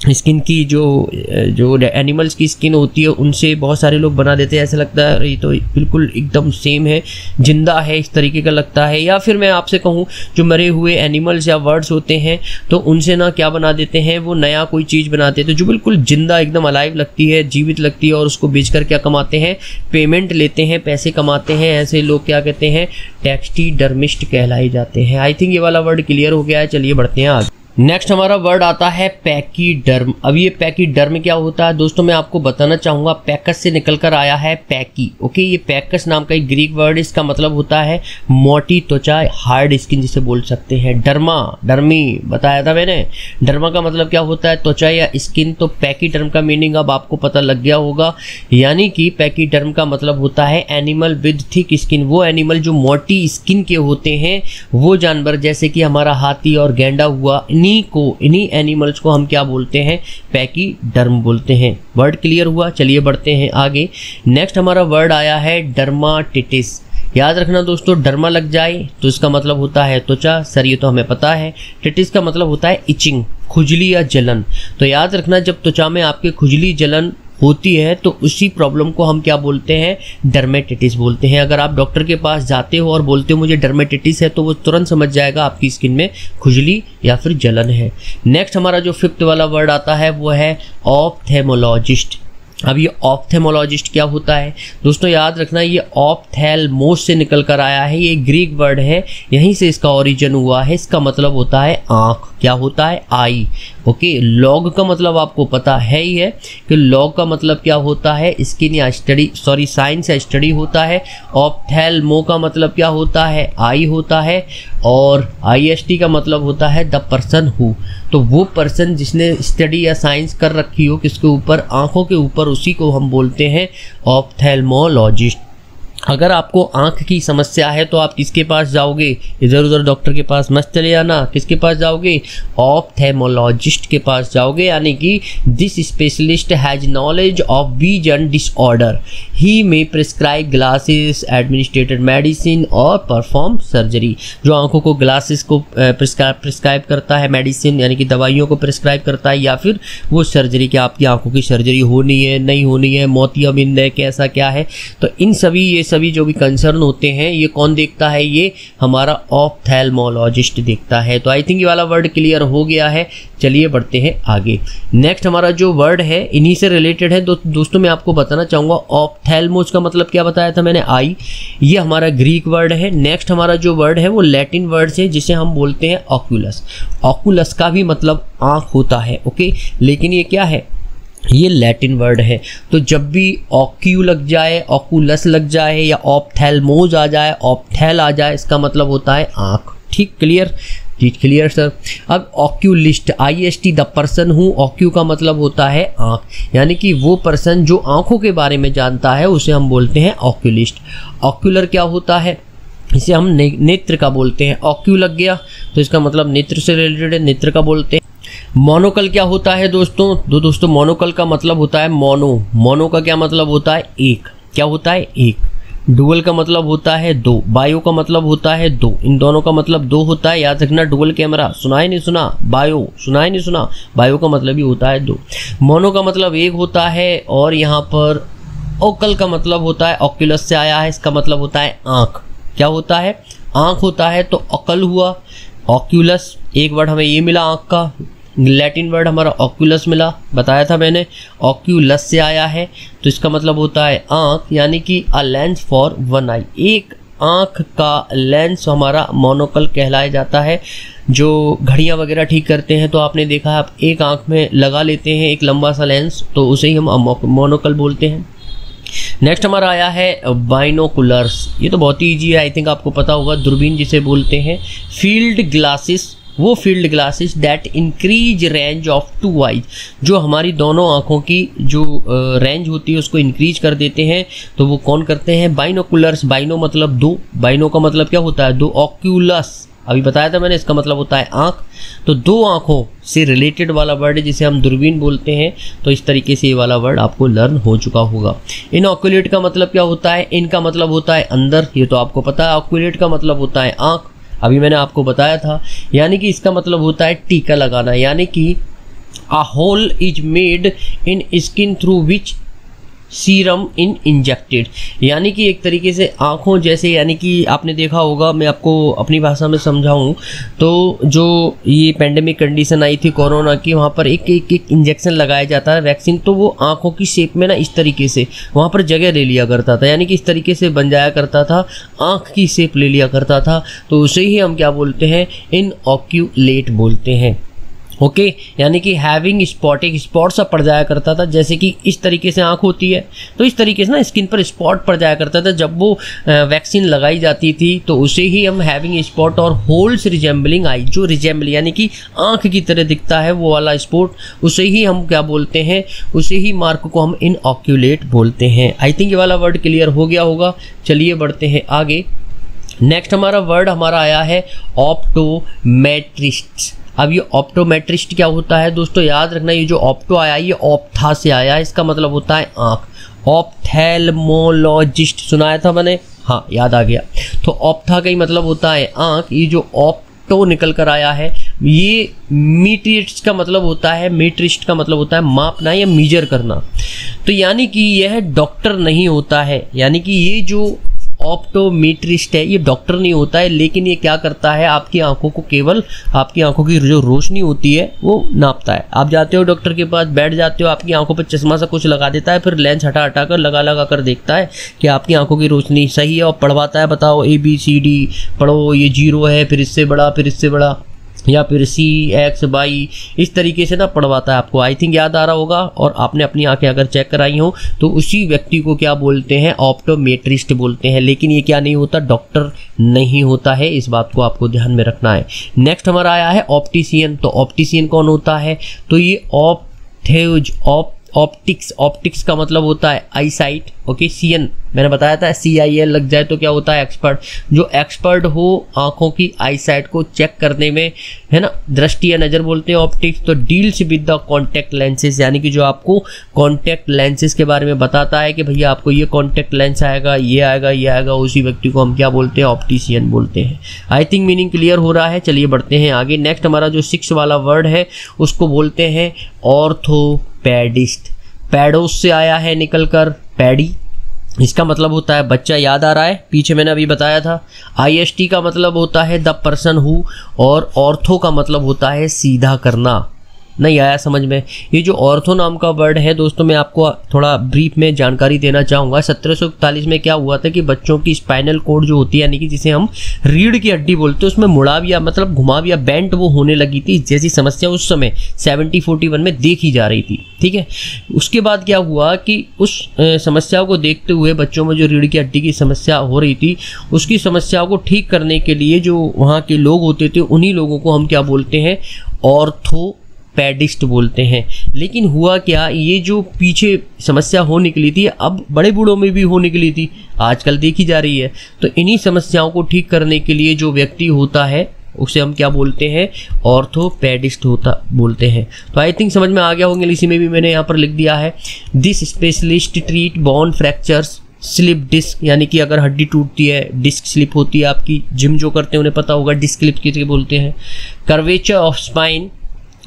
स्किन की जो एनिमल्स की स्किन होती है उनसे बहुत सारे लोग बना देते हैं, ऐसा लगता है ये तो बिल्कुल एकदम सेम है, जिंदा है, इस तरीके का लगता है। या फिर मैं आपसे कहूँ जो मरे हुए एनिमल्स या बर्ड्स होते हैं तो उनसे ना क्या बना देते हैं, वो नया कोई चीज़ बनाते थे जो बिल्कुल जिंदा एकदम अलाइव लगती है, जीवित लगती है, और उसको बेचकर क्या कमाते हैं, पेमेंट लेते हैं, पैसे कमाते हैं। ऐसे लोग क्या कहते हैं, टैक्सीडर्मिस्ट कहलाए जाते हैं। आई थिंक ये वाला वर्ड क्लियर हो गया है, चलिए बढ़ते हैं आगे। नेक्स्ट हमारा वर्ड आता है पैकीडर्म। अब ये पैकीडर्म क्या होता है दोस्तों, मैं आपको बताना चाहूँगा। पैकस से निकलकर आया है पैकी, ओके। ये पैकस नाम का एक ग्रीक वर्ड, इसका मतलब होता है मोटी त्वचा, हार्ड स्किन जिसे बोल सकते हैं। डर्मी बताया था मैंने। डर्मा का मतलब क्या होता है, त्वचा या स्किन। तो पैकीडर्म का मीनिंग अब आपको पता लग गया होगा, यानी कि पैकीडर्म का मतलब होता है एनिमल विद थिक स्किन। वो एनिमल जो मोटी स्किन के होते हैं, वो जानवर जैसे कि हमारा हाथी और गैंडा हुआ, इन्हीं एनिमल्स को हम क्या बोलते हैं, पैकीडर्म बोलते हैं। वर्ड क्लियर हुआ, चलिए बढ़ते हैं आगे। नेक्स्ट हमारा वर्ड आया है डर्माटिटिस। याद रखना दोस्तों, डर्मा लग जाए तो इसका मतलब होता है त्वचा, सर ये तो हमें पता है। टिटिस का मतलब होता है इचिंग, खुजली या जलन। तो याद रखना, जब त्वचा में आपके खुजली जलन होती है तो उसी प्रॉब्लम को हम क्या बोलते हैं, डर्मेटिटिस बोलते हैं। अगर आप डॉक्टर के पास जाते हो और बोलते हो मुझे डर्मेटिटिस है, तो वो तुरंत समझ जाएगा आपकी स्किन में खुजली या फिर जलन है। नेक्स्ट हमारा जो 5th वाला वर्ड आता है वो है ऑप्थेमोलॉजिस्ट। अब ये ऑप्थेमोलॉजिस्ट क्या होता है दोस्तों, याद रखना, ये ऑप्थेल्मोस से निकल कर आया है। ये ग्रीक वर्ड है, यहीं से इसका ओरिजिन हुआ है। इसका मतलब होता है आँख, क्या होता है, आई, ओके। लॉग का मतलब आपको पता है ही है कि लॉग का मतलब क्या होता है, स्किन या साइंस या स्टडी होता है। ऑप्थेल्मो का मतलब क्या होता है, आई होता है। और IST का मतलब होता है द पर्सन हु। तो वो पर्सन जिसने स्टडी या साइंस कर रखी हो किसके ऊपर, आंखों के ऊपर, उसी को हम बोलते हैं ऑप्थेल्मोलॉजिस्ट। अगर आपको आंख की समस्या है तो आप किसके पास जाओगे, इधर उधर डॉक्टर के पास मत चले जाना। किसके पास जाओगे, ऑप्थेमोलॉजिस्ट के पास जाओगे। यानी कि this specialist has knowledge of vision disorder, he may prescribe glasses, administrated medicine और परफॉर्म सर्जरी। जो आंखों को ग्लासेस को प्रिस्क्राइब करता है, मेडिसिन यानी कि दवाइयों को प्रिस्क्राइब करता है, या फिर वो सर्जरी कि आपकी आंखों की सर्जरी होनी है नहीं होनी है, मोतियाबिंद है, कैसा क्या है। तो इन सभी जो भी कंसर्न होते हैं ये कौन देखता है, ये हमारा ऑप्थेल्मोलॉजिस्ट देखता है। तो आई थिंक ये वाला वर्ड क्लियर हो गया है, चलिए बढ़ते हैं आगे। नेक्स्ट हमारा जो वर्ड है इन्हीं से रिलेटेड है। दोस्तों मैं आपको बताना चाहूँगा, ऑप्थेल्मोस का मतलब क्या बताया था मैंने, आई। ये हमारा ग्रीक वर्ड है। नेक्स्ट हमारा जो वर्ड है वो लैटिन वर्ड से, जिसे हम बोलते हैं ऑक्यूलस। ऑक्यूलस का भी मतलब आँख होता है, ओके, लेकिन ये क्या है, ये लैटिन वर्ड है। तो जब भी ऑक्यू लग जाए, ऑक्यूलस लग जाए, या ऑप्थेल्मोज आ जाए, ऑप्थेल आ जाए, इसका मतलब होता है आँख। ठीक, क्लियर, ठीक क्लियर सर। अब ऑक्यूलिस्ट, IST द पर्सन हूँ, ऑक्यू का मतलब होता है आँख, यानी कि वो पर्सन जो आँखों के बारे में जानता है उसे हम बोलते हैं ऑक्यूलिस्ट। ऑक्यूलर क्या होता है, इसे हम नेत्र का बोलते हैं। ऑक्यू लग गया तो इसका मतलब नेत्र से रिलेटेड है, नेत्र का बोलते हैं। मोनोकल क्या होता है दोस्तों मोनोकल का मतलब होता है मोनो का क्या मतलब होता है एक, क्या होता है एक। डुअल का मतलब होता है दो, बायो का मतलब होता है दो, इन दोनों का मतलब दो होता है। याद रखना, डुअल कैमरा सुना है नहीं सुना, बायो सुना है नहीं सुना, बायो का मतलब ही होता है दो। मोनो का मतलब एक होता है, और यहाँ पर ओकल का मतलब होता है, ऑक्यूलस से आया है, इसका मतलब होता है आँख। क्या होता है? आँख होता है, तो अकल हुआ, ऑक्यूलस एक वर्ड हमें ये मिला आँख का, लैटिन वर्ड हमारा ऑक्यूलस मिला, बताया था मैंने, ऑक्यूलस से आया है, तो इसका मतलब होता है आँख, यानी कि अ लेंस फॉर वन आई, एक आँख का लेंस हमारा मोनोकल कहलाया जाता है। जो घड़ियाँ वगैरह ठीक करते हैं तो आपने देखा है, आप एक आँख में लगा लेते हैं एक लंबा सा लेंस, तो उसे ही हम मोनोकल बोलते हैं। नेक्स्ट हमारा आया है बाइनोकुलर्स। ये तो बहुत ही ईजी है, आई थिंक आपको पता होगा, दूरबीन जिसे बोलते हैं। फील्ड ग्लासेस, वो field glasses that increase range of two eyes, जो हमारी दोनों आँखों की जो रेंज होती है उसको इंक्रीज कर देते हैं, तो वो कौन करते हैं? बाइनोकुलर्स। बाइनो मतलब दो, बाइनो का मतलब क्या होता है? दो, ऑक्यूलस अभी बताया था मैंने, इसका मतलब होता है आँख। तो दो आँखों से रिलेटेड वाला वर्ड है जिसे हम दूरबीन बोलते हैं, तो इस तरीके से ये वाला वर्ड आपको लर्न हो चुका होगा। इनऑक्यूलेट का मतलब क्या होता है? इनका मतलब होता है अंदर, ये तो आपको पता है। ऑक्यूलेट का मतलब होता है आँख, अभी मैंने आपको बताया था। यानी कि इसका मतलब होता है टीका लगाना, यानी कि a hole is made in skin through which serum in injected, यानी कि एक तरीके से आँखों जैसे, यानी कि आपने देखा होगा, मैं आपको अपनी भाषा में समझाऊं तो जो ये पेंडेमिक कंडीशन आई थी कोरोना की, वहाँ पर एक इंजेक्शन लगाया जाता है, वैक्सीन, तो वो आँखों की शेप में ना इस तरीके से वहाँ पर जगह ले लिया करता था, यानी कि इस तरीके से बन जाया करता था, आँख की शेप ले लिया करता था, तो उसे ही हम क्या बोलते हैं? इनऑक्यूलेट बोलते हैं। ओके, यानी कि हैविंग स्पॉट, एक स्पॉट सा पड़ जाया करता था, जैसे कि इस तरीके से आंख होती है, तो इस तरीके से ना स्किन पर स्पॉट पड़ जाया करता था जब वो वैक्सीन लगाई जाती थी, तो उसे ही हम हैविंग स्पॉट और होल्स रिजेंबलिंग आई, जो रिजेंबल यानी कि आंख की तरह दिखता है वो वाला स्पॉट, उसे ही हम क्या बोलते हैं? उसे ही मार्क को हम इनऑक्यूलेट बोलते हैं। आई थिंक ये वाला वर्ड क्लियर हो गया होगा। चलिए बढ़ते हैं आगे। नेक्स्ट हमारा वर्ड हमारा आया है ऑप्टोमेट्रिस्ट। अब ये ऑप्टोमेट्रिस्ट क्या होता है दोस्तों? याद रखना, ये जो ऑप्टो आया ये ऑप्था से आया है, इसका मतलब होता है आँख। ऑप्थेल्मोलॉजिस्ट सुनाया था मैंने, हाँ याद आ गया। तो ऑप्था का ही मतलब होता है आँख, ये जो ऑप्टो निकल कर आया है, ये मीट्रिस्ट का मतलब होता है, मीट्रिस्ट का मतलब होता है मापना या मीजर करना। तो यानी कि यह डॉक्टर नहीं होता है, यानी कि ये जो ऑप्टोमेट्रिस्ट है ये डॉक्टर नहीं होता है, लेकिन ये क्या करता है? आपकी आंखों को, केवल आपकी आंखों की जो रोशनी होती है वो नापता है। आप जाते हो डॉक्टर के पास, बैठ जाते हो, आपकी आंखों पर चश्मा सा कुछ लगा देता है, फिर लेंस हटा हटा कर लगा कर देखता है कि आपकी आंखों की रोशनी सही है, और पढ़वाता है, बताओ ABCD पढ़ो, ये 0 है, फिर इससे बड़ा, फिर इससे बड़ा, या फिर CXY, इस तरीके से ना पढ़वाता है आपको। आई थिंक याद आ रहा होगा, और आपने अपनी आंखें अगर चेक कराई हो तो उसी व्यक्ति को क्या बोलते हैं? ऑप्टोमेट्रिस्ट बोलते हैं। लेकिन ये क्या नहीं होता? डॉक्टर नहीं होता है, इस बात को आपको ध्यान में रखना है। नेक्स्ट हमारा आया है ऑप्टिशियन। तो ऑप्टिशियन कौन होता है? तो ये ऑप्टिक्स का मतलब होता है आई साइट। ओके, सीएन मैंने बताया था, CIL लग जाए तो क्या होता है? एक्सपर्ट। जो एक्सपर्ट हो आंखों की आई साइट को चेक करने में, है ना, दृष्टि या नज़र बोलते हैं ऑप्टिक्स। तो deals with the contact lenses, यानी कि जो आपको कॉन्टैक्ट लेंसेज के बारे में बताता है कि भैया आपको ये कॉन्टैक्ट लेंस आएगा, ये आएगा, ये आएगा, उसी व्यक्ति को हम क्या बोलते हैं? ऑप्टिशियन बोलते हैं। आई थिंक मीनिंग क्लियर हो रहा है। चलिए बढ़ते हैं आगे। नेक्स्ट हमारा जो 6 वाला वर्ड है उसको बोलते हैं ऑर्थोपेडिस्ट। पैडोस से आया है निकल कर पैडी, इसका मतलब होता है बच्चा। याद आ रहा है? पीछे मैंने अभी बताया था। IST का मतलब होता है द पर्सन हु, और ऑर्थो का मतलब होता है सीधा करना। नहीं आया समझ में? ये जो ऑर्थो नाम का वर्ड है दोस्तों, मैं आपको थोड़ा ब्रीफ में जानकारी देना चाहूँगा। 1741 में क्या हुआ था कि बच्चों की स्पाइनल कोड जो होती है, यानी कि जिसे हम रीढ़ की हड्डी बोलते हैं, उसमें मुड़ाव या मतलब घुमाव या बेंट वो होने लगी थी, जैसी समस्या उस समय 1741 में देखी जा रही थी। ठीक है, उसके बाद क्या हुआ कि उस समस्या को देखते हुए बच्चों में जो रीढ़ की हड्डी की समस्या हो रही थी, उसकी समस्या को ठीक करने के लिए जो वहाँ के लोग होते थे, उन्हीं लोगों को हम क्या बोलते हैं? ऑर्थोपेडिस्ट बोलते हैं। लेकिन हुआ क्या, ये जो पीछे समस्या हो निकली थी अब बड़े बूढ़ों में भी हो निकली थी, आजकल देखी जा रही है। तो इन्हीं समस्याओं को ठीक करने के लिए जो व्यक्ति होता है उसे हम क्या बोलते हैं, ऑर्थोपेडिस्ट होता बोलते हैं। तो आई थिंक समझ में आ गया होंगे, इसी में भी मैंने यहाँ पर लिख दिया है, this specialist treat bone fractures, slip disc, यानी कि अगर हड्डी टूटती है, डिस्क स्लिप होती है आपकी, जिम जो करते हैं उन्हें पता होगा डिस्क स्लिप किसे बोलते हैं, curvature of spine,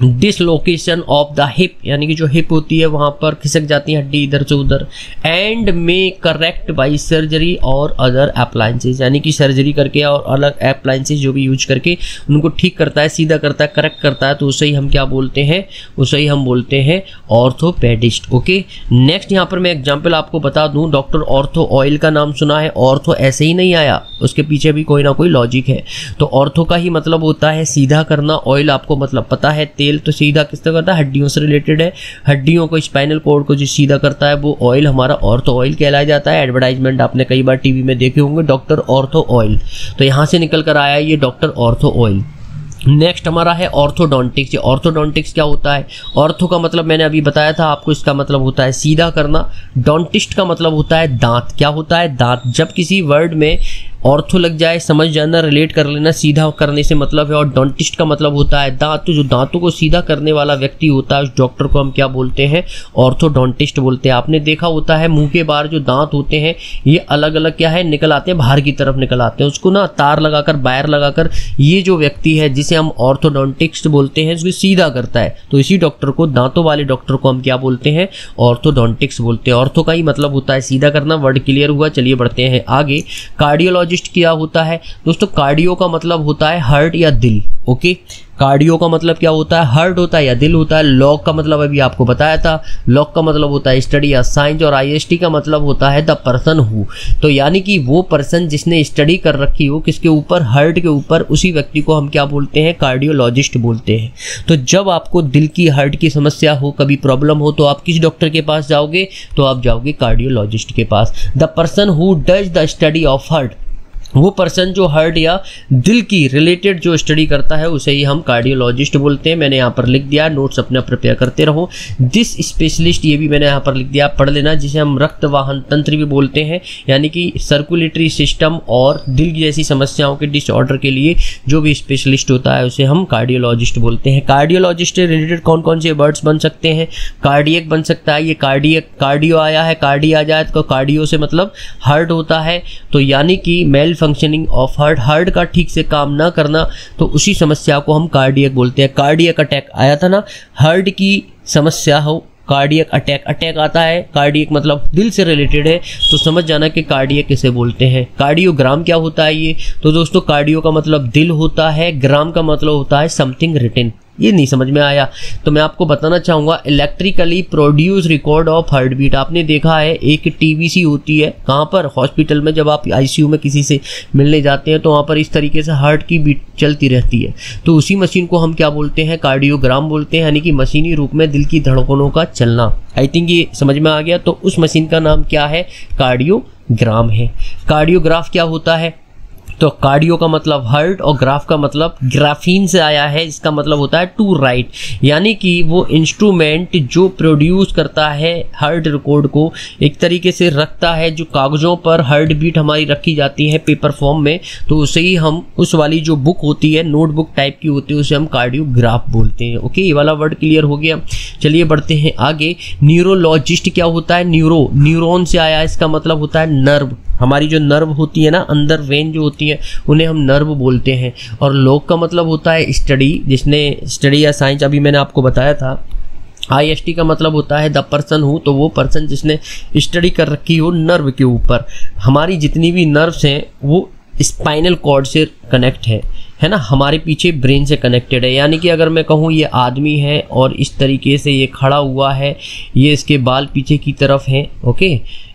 dislocation of the hip, यानी कि जो हिप होती है वहाँ पर खिसक जाती है हड्डी इधर से उधर, एंड में करेक्ट बाई सर्जरी और अदर अप्लायंसेज, यानी कि सर्जरी करके और अलग अप्लायंसेज जो भी यूज करके उनको ठीक करता है, सीधा करता है, करेक्ट करता है, तो उसे ही हम क्या बोलते हैं, उसे ही हम बोलते हैं ऑर्थोपेडिस्ट। ओके, नेक्स्ट यहाँ पर मैं एग्जाम्पल आपको बता दूँ, डॉक्टर ऑर्थो ऑयल का नाम सुना है, ऑर्थो ऐसे ही नहीं आया, उसके पीछे भी कोई ना कोई लॉजिक है। तो ऑर्थो का ही मतलब होता है सीधा करना, ऑयल आपको मतलब पता है, तेल तो सीधा किससे करता है, हड्डियों से रिलेटेड है, हड्डियों को, स्पाइनल कॉर्ड को जो सीधा करता है वो ऑयल हमारा ऑर्थो ऑयल कहलाया जाता है। एडवर्टाइजमेंट आपने कई बार टीवी में देखे होंगे, डॉक्टर ऑर्थो ऑयल, तो यहाँ से निकल कर आया ये डॉक्टर ऑर्थो ऑयल। नेक्स्ट हमारा है ऑर्थोडोंटिक्स। ये ऑर्थोडोंटिक्स क्या होता है, ऑर्थो का मतलब मैंने अभी बताया था आपको, इसका मतलब होता है सीधा करना, डोंटिस्ट का मतलब होता है दांत। क्या होता है, दांत। जब किसी वर्ड में ऑर्थो लग जाए समझ जाना, रिलेट कर लेना, सीधा करने से मतलब है, और डोंटिस्ट का मतलब होता है दांत। तो जो दांतों को सीधा करने वाला व्यक्ति होता है उस डॉक्टर को हम क्या बोलते हैं, ऑर्थोडोंटिस्ट बोलते हैं। आपने देखा होता है मुंह के बाहर जो दांत होते हैं ये अलग अलग क्या है निकल आते हैं, बाहर की तरफ निकल आते हैं, उसको ना तार लगाकर, वायर लगाकर, ये जो व्यक्ति है जिसे हम ऑर्थोडोंटिस्ट बोलते हैं उसको सीधा करता है, तो इसी डॉक्टर को, दांतों वाले डॉक्टर को हम क्या बोलते हैं, ऑर्थोडोंटिक्स बोलते हैं। ऑर्थो का ही मतलब होता है सीधा करना, वर्ड क्लियर हुआ। चलिए बढ़ते हैं आगे। कार्डियोलॉजिस्ट क्या होता है दोस्तों, कार्डियो का मतलब होता है हार्ट या दिल। ओके, कार्डियो का मतलब क्या होता है, हार्ट होता है या दिल होता है। लॉग का मतलब अभी आपको बताया था, लॉग का मतलब होता है स्टडी या साइंस, और आईएसटी का मतलब होता है द पर्सन हु, तो यानी कि वो पर्सन जिसने स्टडी कर रखी हो किसके ऊपर, हार्ट के ऊपर, उसी व्यक्ति को हम क्या बोलते हैं, कार्डियोलॉजिस्ट बोलते हैं। तो जब आपको दिल की, हार्ट की समस्या हो, कभी प्रॉब्लम हो, तो आप किस डॉक्टर के पास जाओगे, तो आप जाओगे कार्डियोलॉजिस्ट के पास। The person who does the study of heart, वो पर्सन जो हार्ट या दिल की रिलेटेड जो स्टडी करता है उसे ही हम कार्डियोलॉजिस्ट बोलते हैं। मैंने यहाँ पर लिख दिया, नोट्स अपना प्रिपेयर करते रहो। दिस स्पेशलिस्ट, ये भी मैंने यहाँ पर लिख दिया, पढ़ लेना, जिसे हम रक्त वाहन तंत्र भी बोलते हैं, यानी कि सर्कुलेटरी सिस्टम और दिल की जैसी समस्याओं के डिसऑर्डर के लिए जो भी स्पेशलिस्ट होता है उसे हम कार्डियोलॉजिस्ट बोलते हैं। कार्डियोलॉजिस्ट से रिलेटेड कौन कौन से वर्ड्स बन सकते हैं, कार्डियक बन सकता है, ये कार्डियक, कार्डियो आया है, कार्डी आ जाए तो कार्डियो से मतलब हार्ट होता है, तो यानी कि malfunctioning of heart, heart का ठीक से काम ना करना, तो उसी समस्या को हम कार्डियक बोलते हैं। कार्डियक अटैक आया था ना, हार्ट की समस्या हो, कार्डियक अटैक, अटैक आता है, कार्डियक मतलब दिल से रिलेटेड है, तो समझ जाना कि कार्डियक किसे बोलते हैं। कार्डियोग्राम क्या होता है ये, तो दोस्तों कार्डियो का मतलब दिल होता है, ग्राम का मतलब होता है समथिंग रिटन। ये नहीं समझ में आया तो मैं आपको बताना चाहूँगा, electrically produce record of heartbeat. आपने देखा है एक टीवीसी होती है, कहाँ पर, हॉस्पिटल में, जब आप आईसीयू में किसी से मिलने जाते हैं तो वहाँ पर इस तरीके से हार्ट की बीट चलती रहती है, तो उसी मशीन को हम क्या बोलते हैं, कार्डियोग्राम बोलते हैं, यानी कि मशीनी रूप में दिल की धड़कनों का चलना। आई थिंक ये समझ में आ गया। तो उस मशीन का नाम क्या है, कार्डियोग्राम है। कार्डियोग्राफ क्या होता है, तो कार्डियो का मतलब हार्ट और ग्राफ का मतलब ग्राफीन से आया है, इसका मतलब होता है टू राइट, यानी कि वो इंस्ट्रूमेंट जो प्रोड्यूस करता है हार्ट रिकॉर्ड को, एक तरीके से रखता है, जो कागज़ों पर हार्ट बीट हमारी रखी जाती है पेपर फॉर्म में, तो उसे ही हम, उस वाली जो बुक होती है नोटबुक टाइप की होती है, उसे हम कार्डियोग्राफ बोलते हैं। ओके, ये वाला वर्ड क्लियर हो गया। चलिए बढ़ते हैं आगे। न्यूरोलॉजिस्ट क्या होता है, न्यूरो, न्यूरॉन से आया, इसका मतलब होता है नर्व। हमारी जो नर्व होती है ना, अंदर वेन जो होती है उन्हें हम नर्व बोलते हैं। और लॉग का मतलब होता है स्टडी, जिसने स्टडी या साइंस, अभी मैंने आपको बताया था। आईएसटी का मतलब होता है द पर्सन हु, तो वो पर्सन जिसने स्टडी कर रखी हो नर्व के ऊपर। हमारी जितनी भी नर्व्स हैं वो स्पाइनल कॉर्ड से कनेक्ट है ना, हमारे पीछे ब्रेन से कनेक्टेड है। यानी कि अगर मैं कहूँ ये आदमी है और इस तरीके से ये खड़ा हुआ है, ये इसके बाल पीछे की तरफ हैं, ओके,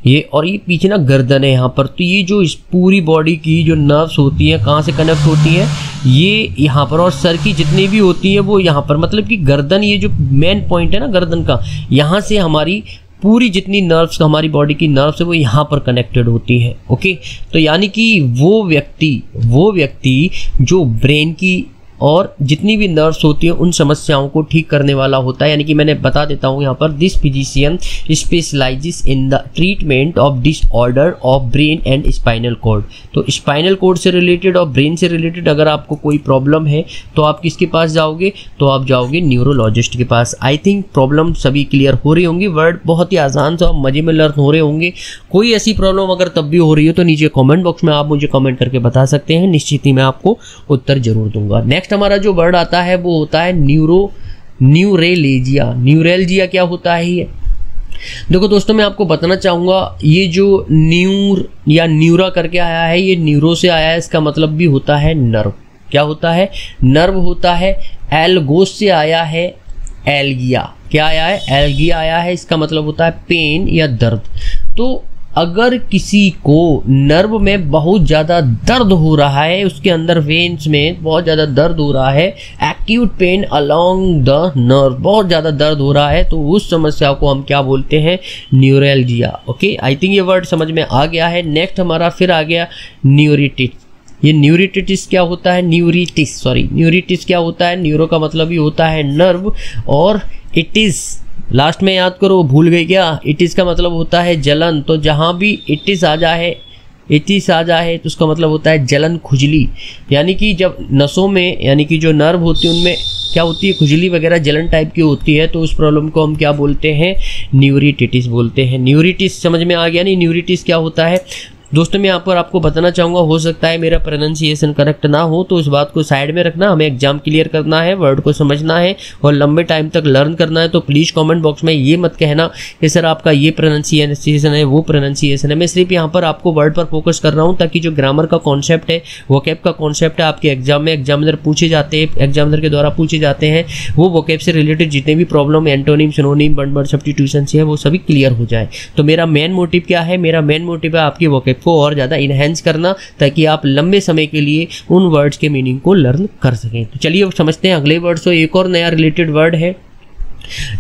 ये, और ये पीछे ना गर्दन है यहाँ पर, तो ये जो इस पूरी बॉडी की जो नर्व्स होती हैं कहाँ से कनेक्ट होती हैं, ये यहाँ पर, और सर की जितनी भी होती हैं वो यहाँ पर, मतलब कि गर्दन, ये जो मेन पॉइंट है ना गर्दन का, यहाँ से हमारी पूरी जितनी नर्व्स, हमारी बॉडी की नर्व्स है वो यहाँ पर कनेक्टेड होती है। ओके, तो यानी कि वो व्यक्ति जो ब्रेन की और जितनी भी नर्व्स होती हैं उन समस्याओं को ठीक करने वाला होता है। यानी कि मैंने बता देता हूँ यहाँ पर, this physician specialises in the treatment of disorder of brain and spinal cord. तो स्पाइनल कॉर्ड से रिलेटेड और ब्रेन से रिलेटेड अगर आपको कोई प्रॉब्लम है तो आप किसके पास जाओगे, तो आप जाओगे न्यूरोलॉजिस्ट के पास। आई थिंक प्रॉब्लम सभी क्लियर हो रही होंगी, वर्ड बहुत ही आसान सा मजे में लर्न हो रहे होंगे। कोई ऐसी प्रॉब्लम अगर तब भी हो रही हो तो नीचे कमेंट बॉक्स में आप मुझे कमेंट करके बता सकते हैं, निश्चित ही मैं आपको उत्तर जरूर दूंगा। नेक्स्ट हमारा जो वर्ड आता है वो होता है न्यूरेलेजिया। न्यूरेल्जिया क्या होता है ये? देखो दोस्तों, मैं आपको बताना चाहूँगा, ये जो न्यूर या न्यूरा करके आया है, ये न्यूरो से आया है। इसका मतलब भी होता है नर्व। क्या होता है? नर्व होता है। एल्गोस से आया है एल्गिया। क्या आया है? एल्गिया आया है। इसका मतलब होता है पेन या दर्द। तो अगर किसी को नर्व में बहुत ज़्यादा दर्द हो रहा है, उसके अंदर वेन्स में बहुत ज़्यादा दर्द हो रहा है, acute pain along the nerve, बहुत ज़्यादा दर्द हो रहा है, तो उस समस्या को हम क्या बोलते हैं? न्यूरेल्जिया। ओके, आई थिंक ये वर्ड समझ में आ गया है। नेक्स्ट हमारा फिर आ गया न्यूरिटिस। ये न्यूरिटिस क्या होता है? न्यूरिटिस क्या होता है? न्यूरो का मतलब ही होता है नर्व, और इटिस लास्ट में याद करो, भूल गए क्या? इटिस का मतलब होता है जलन। तो जहाँ भी इटिस आ जाए तो उसका मतलब होता है जलन, खुजली। यानी कि जब नसों में, यानी कि जो नर्व होती है उनमें क्या होती है? खुजली वगैरह जलन टाइप की होती है, तो उस प्रॉब्लम को हम क्या बोलते हैं? न्यूरिटिस बोलते हैं। न्यूरिटिस समझ में आ गया नहीं? न्यूरिटिस क्या होता है दोस्तों, मैं यहाँ पर आपको बताना चाहूँगा, हो सकता है मेरा प्रोनाउंसिएशन करेक्ट ना हो, तो इस बात को साइड में रखना। हमें एग्जाम क्लियर करना है, वर्ड को समझना है और लंबे टाइम तक लर्न करना है। तो प्लीज़ कमेंट बॉक्स में ये मत कहना कि सर आपका ये प्रोनाउंसिएशन है, वो प्रोनाउंसिएशन है। मैं सिर्फ यहाँ पर आपको वर्ड पर फोकस कर रहा हूँ, ताकि जो ग्रामर का कॉन्सेप्ट है, वोकैब का कॉन्सेप्ट है, आपके एग्जाम में एग्जामिनर के द्वारा पूछे जाते हैं, वो वोकैब से रिलेटेड जितने भी problem, antonym, synonym, word substitution है, वो सभी क्लियर हो जाए। तो मेरा मेन मोटिव क्या है? मेरा मेन मोटिव है आपकी वोकैब को और ज़्यादा इनहेंस करना, ताकि आप लंबे समय के लिए उन वर्ड्स के मीनिंग को लर्न कर सकें। तो चलिए अब समझते हैं अगले वर्ड्स को। एक और नया रिलेटेड वर्ड है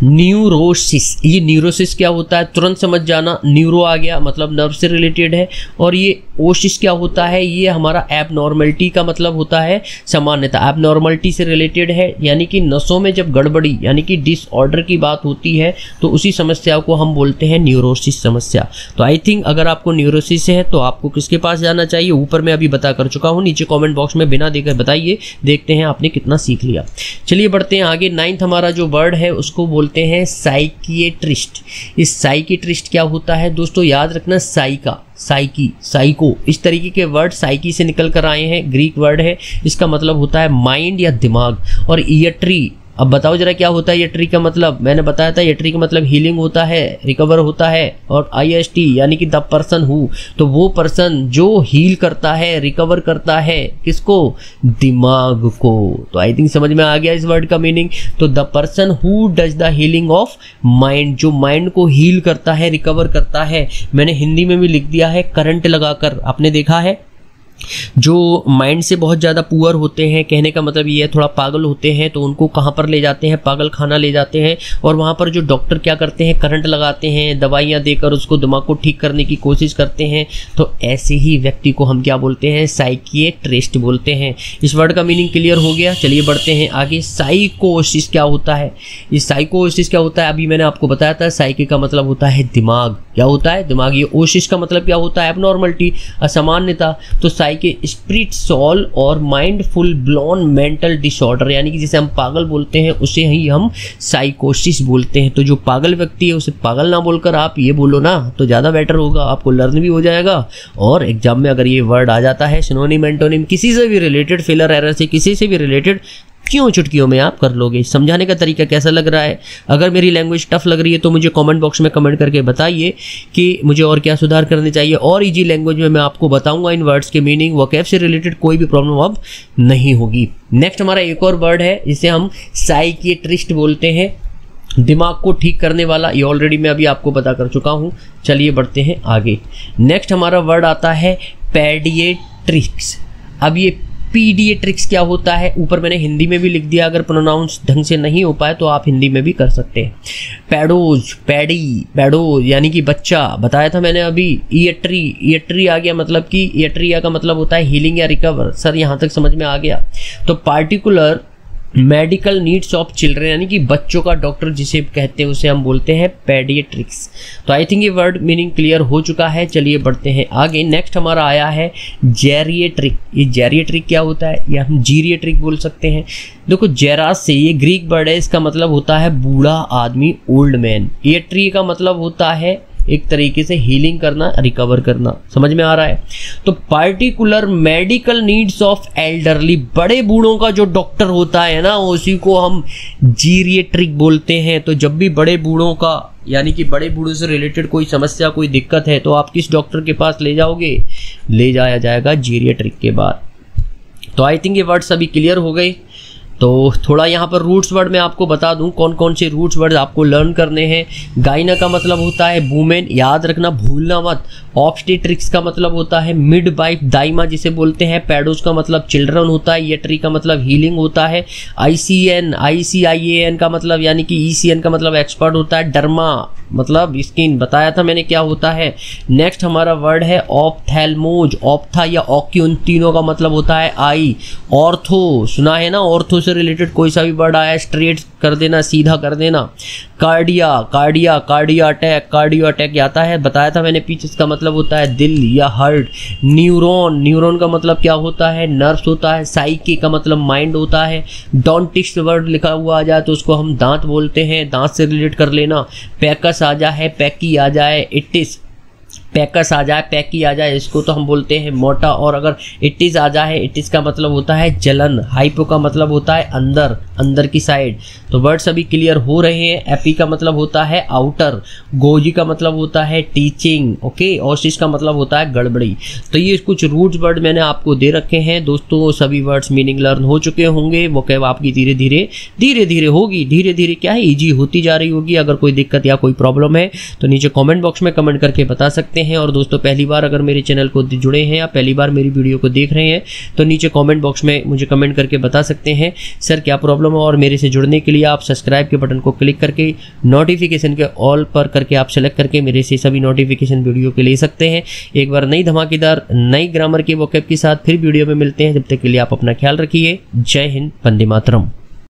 न्यूरोसिस। ये न्यूरोसिस क्या होता है? तुरंत समझ जाना, न्यूरो आ गया मतलब नर्व से रिलेटेड है, और ये ओसिस क्या होता है? ये हमारा एबनॉर्मलिटी का मतलब होता है सामान्यता, एबनॉर्मलिटी से रिलेटेड है। यानी कि नसों में जब गड़बड़ी यानी कि डिसऑर्डर की बात होती है, तो उसी समस्या को हम बोलते हैं न्यूरोसिस समस्या। तो आई थिंक अगर आपको न्यूरोसिस है तो आपको किसके पास जाना चाहिए? ऊपर मैं अभी बता कर चुका हूँ, नीचे कॉमेंट बॉक्स में बिना देकर बताइए, देखते हैं आपने कितना सीख लिया। चलिए बढ़ते हैं आगे। 9th हमारा जो वर्ड है उसको बोलते हैं साइकिएट्रिस्ट। इस साइकिएट्रिस्ट क्या होता है दोस्तों? याद रखना, साइको, इस तरीके के वर्ड साइकी से निकल कर आए हैं, ग्रीक वर्ड है। इसका मतलब होता है माइंड या दिमाग। और इयट्री, अब बताओ जरा क्या होता है इयट्री का मतलब? मैंने बताया था इयट्री का मतलब हीलिंग होता है, रिकवर होता है, और IST यानी कि द पर्सन हु, तो वो पर्सन जो हील करता है, रिकवर करता है, किसको? दिमाग को। तो आई थिंक समझ में आ गया इस वर्ड का मीनिंग। तो the person who does the healing of mind, जो माइंड को हील करता है, रिकवर करता है। मैंने हिंदी में भी लिख दिया है करंट लगाकर, आपने देखा है जो माइंड से बहुत ज़्यादा पुअर होते हैं, कहने का मतलब ये है थोड़ा पागल होते हैं, तो उनको कहाँ पर ले जाते हैं? पागल खाना ले जाते हैं, और वहाँ पर जो डॉक्टर क्या करते हैं? करंट लगाते हैं, दवाइयाँ देकर उसको दिमाग को ठीक करने की कोशिश करते हैं। तो ऐसे ही व्यक्ति को हम क्या बोलते हैं? साइकिएट्रिस्ट बोलते हैं। इस वर्ड का मीनिंग क्लियर हो गया। चलिए बढ़ते हैं आगे। साइकोसिस क्या होता है? ये साइकोसिस क्या होता है? अभी मैंने आपको बताया था, साइकी का मतलब होता है दिमाग। क्या होता है? दिमाग। ये ओसिस का मतलब क्या होता है? एबनॉर्मलिटी, असामान्यता। तो के स्पिरिट सोल और mind full blown mental disorder, यानी कि जिसे हम पागल बोलते हैं उसे ही हम साइकोसिस बोलते हैं। तो जो पागल व्यक्ति है उसे पागल ना बोलकर आप ये बोलो ना, तो ज़्यादा बेटर होगा, आपको लर्न भी हो जाएगा। और एग्जाम में अगर ये वर्ड आ जाता है, सिनोनिम, एंटोनिम, किसी से भी रिलेटेड, फिलर, एरर से किसी से भी रिलेटेड, क्यों चुटकियों में आप कर लोगे। समझाने का तरीका कैसा लग रहा है? अगर मेरी लैंग्वेज टफ लग रही है तो मुझे कमेंट बॉक्स में कमेंट करके बताइए कि मुझे और क्या सुधार करने चाहिए, और इजी लैंग्वेज में मैं आपको बताऊंगा इन वर्ड्स के मीनिंग। वोकैब से रिलेटेड कोई भी प्रॉब्लम अब नहीं होगी। नेक्स्ट हमारा एक और वर्ड है जिसे हम साइकिएट्रिस्ट बोलते हैं, दिमाग को ठीक करने वाला। ये ऑलरेडी मैं अभी आपको बता कर चुका हूँ। चलिए बढ़ते हैं आगे। नेक्स्ट हमारा वर्ड आता है पेडिएट्रिक्स। अब ये पीडियाट्रिक्स क्या होता है, ऊपर मैंने हिंदी में भी लिख दिया, अगर प्रोनाउंस ढंग से नहीं हो पाए तो आप हिंदी में भी कर सकते हैं। पैडोज, पैडोज यानी कि बच्चा, बताया था मैंने अभी। ईएट्री आ गया, मतलब कि ईएट्रिया का मतलब होता है हीलिंग या रिकवर। सर यहाँ तक समझ में आ गया। तो particular medical needs of children यानी कि बच्चों का डॉक्टर जिसे कहते हैं उसे हम बोलते हैं पेडियाट्रिक्स। तो आई थिंक ये वर्ड मीनिंग क्लियर हो चुका है। चलिए बढ़ते हैं आगे। नेक्स्ट हमारा आया है जेरिएट्रिक। ये जेरिएट्रिक क्या होता है, या हम जीरिएट्रिक बोल सकते हैं। देखो जेरास से, ये ग्रीक वर्ड है, इसका मतलब होता है बूढ़ा आदमी, ओल्ड मैन। ईएट्री का मतलब होता है एक तरीके से हीलिंग करना, रिकवर करना। समझ में आ रहा है। तो particular medical needs of elderly, बड़े बूढ़ों का जो डॉक्टर होता है ना, उसी को हम जीरिएट्रिक बोलते हैं। तो जब भी बड़े बूढ़ों का यानी कि बड़े बूढ़ों से रिलेटेड कोई समस्या, कोई दिक्कत है, तो आप किस डॉक्टर के पास ले जाओगे, ले जाया जाएगा जीरिएट्रिक के बाद। तो आई थिंक ये वर्ड सभी क्लियर हो गए। तो थोड़ा यहाँ पर रूट्स वर्ड मैं आपको बता दूं कौन कौन से रूट्स वर्ड आपको लर्न करने हैं। गाइना का मतलब होता है वुमेन, याद रखना, भूलना मत। ऑब्स्टेट्रिक्स का मतलब होता है मिडवाइफ, दाइमा जिसे बोलते हैं। पैडोज का मतलब चिल्ड्रन होता है। ईएट्री का मतलब हीलिंग होता है। ICIAN का मतलब यानी कि ECN का मतलब एक्सपर्ट होता है। डर्मा मतलब स्किन, बताया था मैंने क्या होता है। नेक्स्ट हमारा वर्ड है ऑप्थेल्मोज। ऑप्था या ऑक्यू, उन तीनों का मतलब होता है आई। ऑर्थो सुना है ना, ऑर्थो से रिलेटेड कोई सा भी वर्ड आया स्ट्रेट कर देना, सीधा कर देना। कार्डियो अटैक आता है, बताया था मैंने पीछे, इसका मतलब होता है दिल या हार्ट। न्यूरॉन का मतलब क्या होता है, नर्व्स होता है। साइकी का मतलब माइंड होता है। डॉन्टिस्ट वर्ड लिखा हुआ आ जाए तो उसको हम दांत बोलते हैं, दांत से रिलेट कर लेना। पैकस आ जाए, पैकी आ जाए, इटिस, पैकस आ जाए, पैकी आ जाए, इसको तो हम बोलते हैं मोटा। और अगर इटिस आ जाए, इटिस का मतलब होता है जलन। हाइपो का मतलब होता है अंदर, अंदर की साइड। तो वर्ड सभी क्लियर हो रहे हैं। एपी का मतलब होता है आउटर। गोजी का मतलब होता है टीचिंग, ओके। ओसिस का मतलब होता है गड़बड़ी। तो ये कुछ रूट्स वर्ड मैंने आपको दे रखे हैं दोस्तों। सभी वर्ड्स मीनिंग लर्न हो चुके होंगे। वो क्या आपकी धीरे धीरे होगी, धीरे धीरे क्या है, ईजी होती जा रही होगी। अगर कोई दिक्कत या कोई प्रॉब्लम है तो नीचे कॉमेंट बॉक्स में कमेंट करके बता सकते हैं। और दोस्तों पहली बार अगर मेरे चैनल को जुड़े हैं या पहली बार मेरी वीडियो को देख रहे हैं तो नीचे कमेंट बॉक्स में मुझे कमेंट करके बता सकते हैं सर क्या प्रॉब्लम है। और मेरे से जुड़ने के लिए आप सब्सक्राइब के बटन को क्लिक करके नोटिफिकेशन के ऑल पर करके आप सेलेक्ट करके मेरे से सभी नोटिफिकेशन वीडियो के ले सकते हैं। एक बार नई धमाकेदार नई ग्रामर के वोकैब के साथ फिर वीडियो में मिलते हैं। जब तक के लिए आप अपना ख्याल रखिए। जय हिंद, वंदे मातरम।